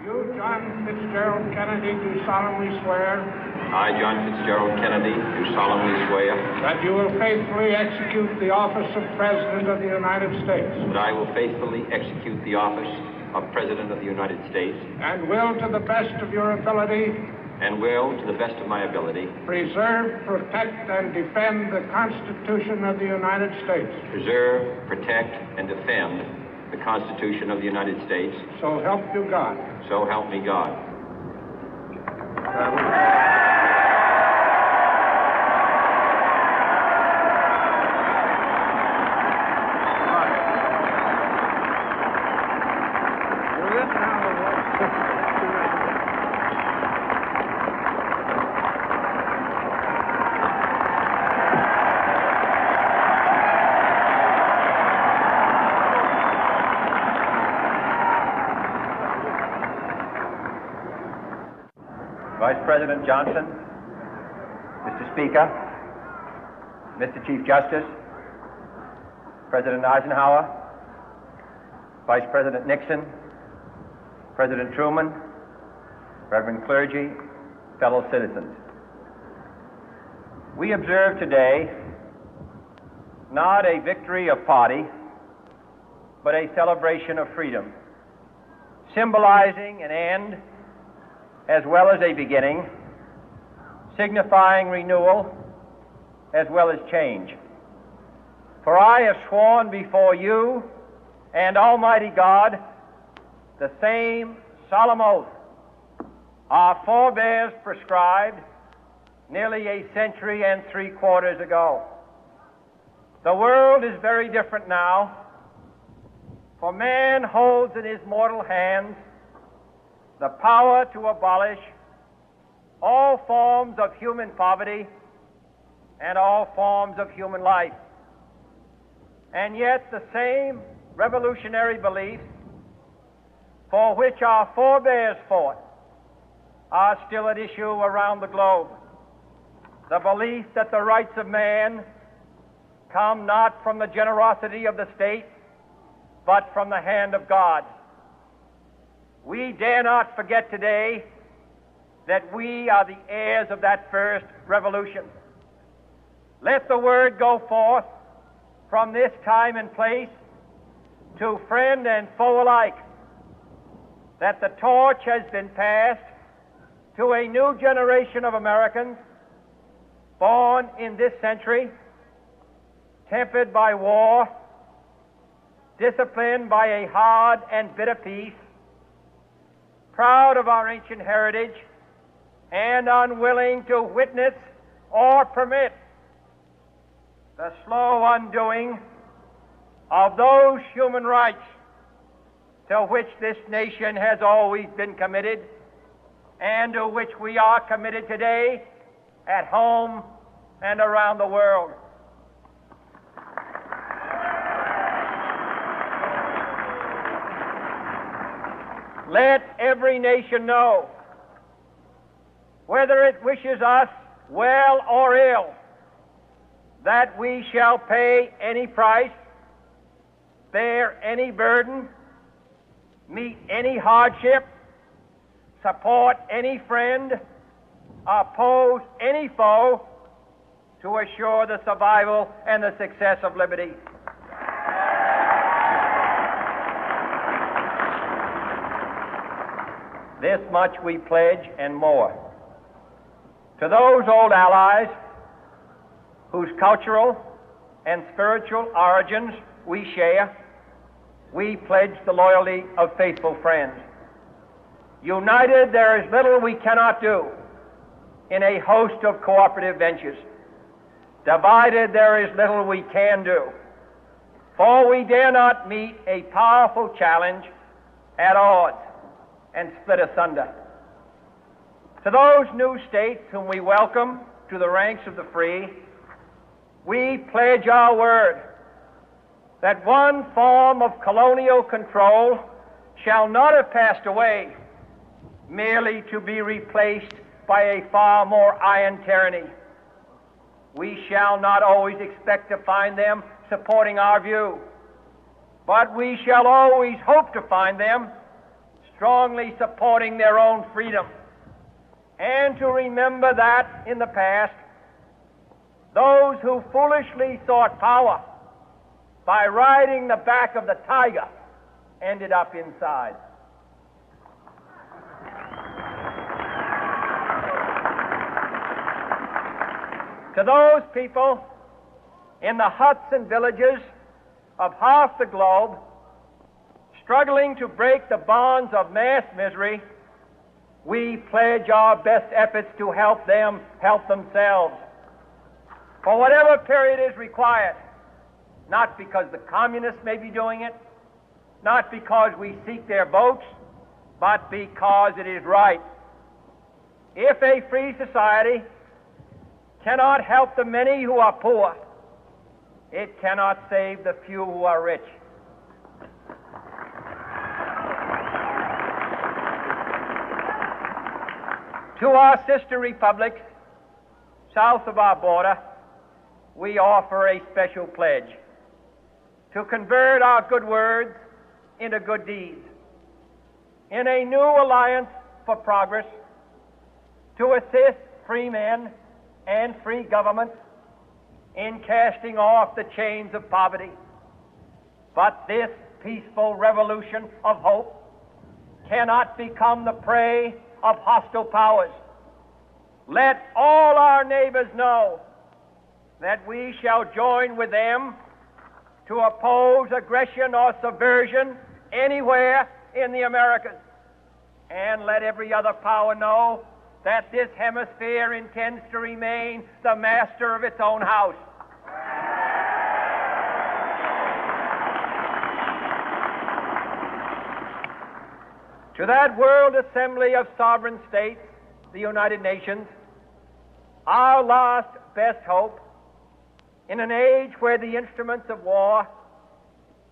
You, John Fitzgerald Kennedy, do solemnly swear. I, John Fitzgerald Kennedy, do solemnly swear. That you will faithfully execute the office of President of the United States. That I will faithfully execute the office of President of the United States. And will, to the best of your ability. And will, to the best of my ability. Preserve, protect, and defend the Constitution of the United States. Preserve, protect, and defend the Constitution of the United States. So help you God. So help me God. Vice President Johnson, Mr. Speaker, Mr. Chief Justice, President Eisenhower, Vice President Nixon, President Truman, Reverend clergy, fellow citizens. We observe today not a victory of party, but a celebration of freedom, symbolizing an end as well as a beginning, signifying renewal as well as change. For I have sworn before you and Almighty God the same solemn oath our forebears prescribed nearly a century and 3/4 ago. The world is very different now, for man holds in his mortal hands the power to abolish all forms of human poverty and all forms of human life. And yet the same revolutionary beliefs for which our forebears fought are still at issue around the globe. The belief that the rights of man come not from the generosity of the state, but from the hand of God. We dare not forget today that we are the heirs of that first revolution. Let the word go forth from this time and place to friend and foe alike that the torch has been passed to a new generation of Americans born in this century, tempered by war, disciplined by a hard and bitter peace, proud of our ancient heritage, and unwilling to witness or permit the slow undoing of those human rights to which this nation has always been committed and to which we are committed today at home and around the world. Let every nation know, whether it wishes us well or ill, that we shall pay any price, bear any burden, meet any hardship, support any friend, oppose any foe to assure the survival and the success of liberty. This much we pledge and more. To those old allies whose cultural and spiritual origins we share, we pledge the loyalty of faithful friends. United, there is little we cannot do in a host of cooperative ventures. Divided, there is little we can do, for we dare not meet a powerful challenge at odds and split asunder. To those new states whom we welcome to the ranks of the free, we pledge our word that one form of colonial control shall not have passed away merely to be replaced by a far more iron tyranny. We shall not always expect to find them supporting our view, but we shall always hope to find them strongly supporting their own freedom, and to remember that in the past, those who foolishly sought power by riding the back of the tiger ended up inside. To those people in the huts and villages of half the globe struggling to break the bonds of mass misery, we pledge our best efforts to help them help themselves for whatever period is required, not because the communists may be doing it, not because we seek their votes, but because it is right. If a free society cannot help the many who are poor, it cannot save the few who are rich. To our sister republics south of our border, we offer a special pledge to convert our good words into good deeds, in a new alliance for progress, to assist free men and free governments in casting off the chains of poverty. But this peaceful revolution of hope cannot become the prey of hostile powers. Let all our neighbors know that we shall join with them to oppose aggression or subversion anywhere in the Americas. And let every other power know that this hemisphere intends to remain the master of its own house. To that World Assembly of Sovereign States, the United Nations, our last best hope, in an age where the instruments of war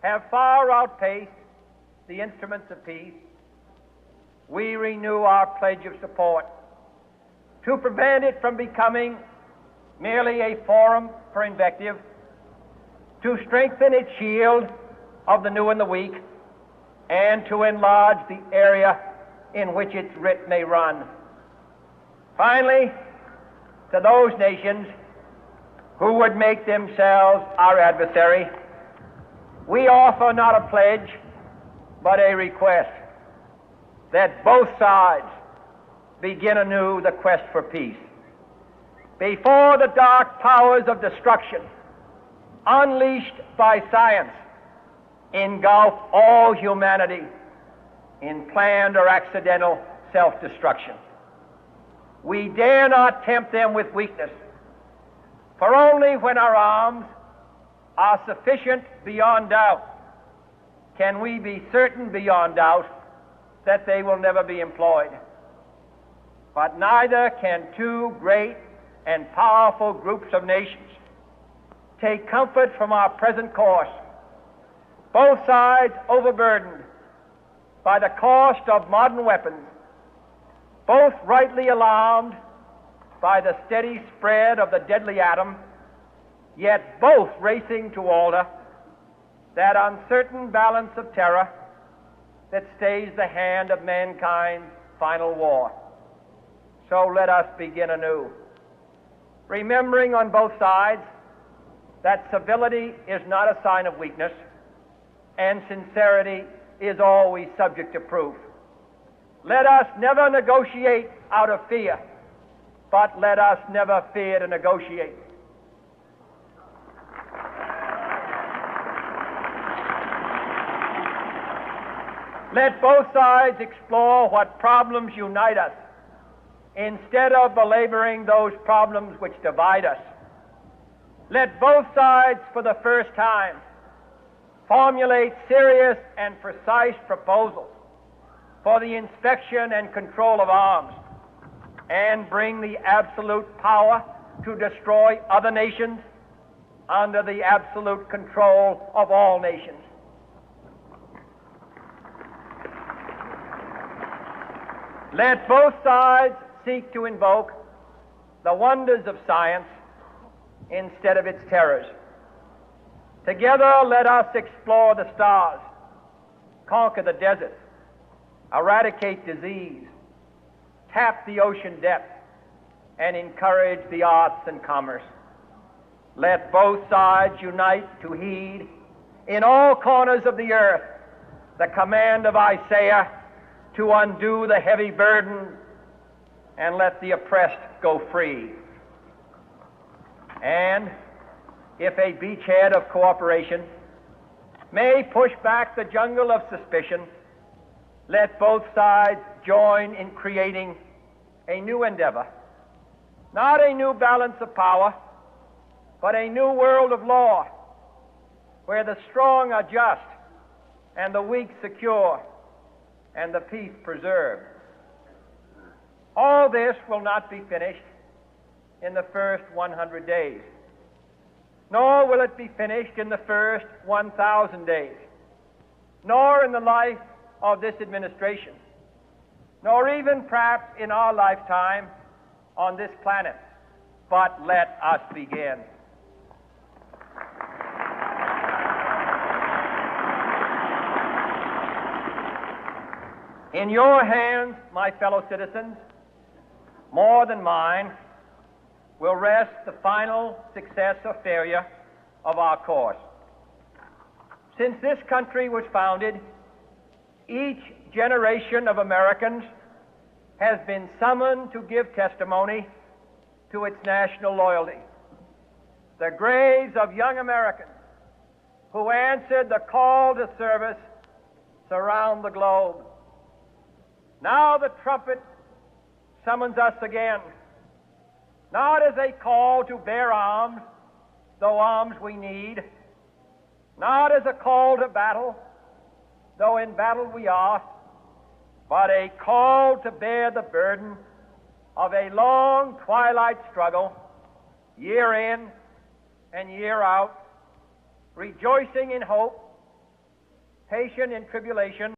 have far outpaced the instruments of peace, we renew our pledge of support to prevent it from becoming merely a forum for invective, to strengthen its shield of the new and the weak, and to enlarge the area in which its writ may run. Finally, to those nations who would make themselves our adversary, we offer not a pledge, but a request that both sides begin anew the quest for peace. Before the dark powers of destruction, unleashed by science, engulf all humanity in planned or accidental self-destruction, we dare not tempt them with weakness, for only when our arms are sufficient beyond doubt can we be certain beyond doubt that they will never be employed. But neither can two great and powerful groups of nations take comfort from our present course, both sides overburdened by the cost of modern weapons, both rightly alarmed by the steady spread of the deadly atom, yet both racing to alter that uncertain balance of terror that stays the hand of mankind's final war. So let us begin anew, remembering on both sides that civility is not a sign of weakness, and sincerity is always subject to proof. Let us never negotiate out of fear, but let us never fear to negotiate. Let both sides explore what problems unite us, instead of belaboring those problems which divide us. Let both sides, for the first time, formulate serious and precise proposals for the inspection and control of arms, and bring the absolute power to destroy other nations under the absolute control of all nations. Let both sides seek to invoke the wonders of science instead of its terrors. Together, let us explore the stars, conquer the deserts, eradicate disease, tap the ocean depth, and encourage the arts and commerce. Let both sides unite to heed in all corners of the earth the command of Isaiah to undo the heavy burden and let the oppressed go free. And if a beachhead of cooperation may push back the jungle of suspicion, let both sides join in creating a new endeavor, not a new balance of power, but a new world of law, where the strong are just and the weak secure and the peace preserved. All this will not be finished in the first 100 days, nor will it be finished in the first 1,000 days, nor in the life of this administration, nor even perhaps in our lifetime on this planet. But let us begin. In your hands, my fellow citizens, more than mine, will rest the final success or failure of our course. Since this country was founded, each generation of Americans has been summoned to give testimony to its national loyalty. The graves of young Americans who answered the call to service surround the globe. Now the trumpet summons us again, not as a call to bear arms, though arms we need, not as a call to battle, though in battle we are, but a call to bear the burden of a long twilight struggle, year in and year out, rejoicing in hope, patient in tribulation,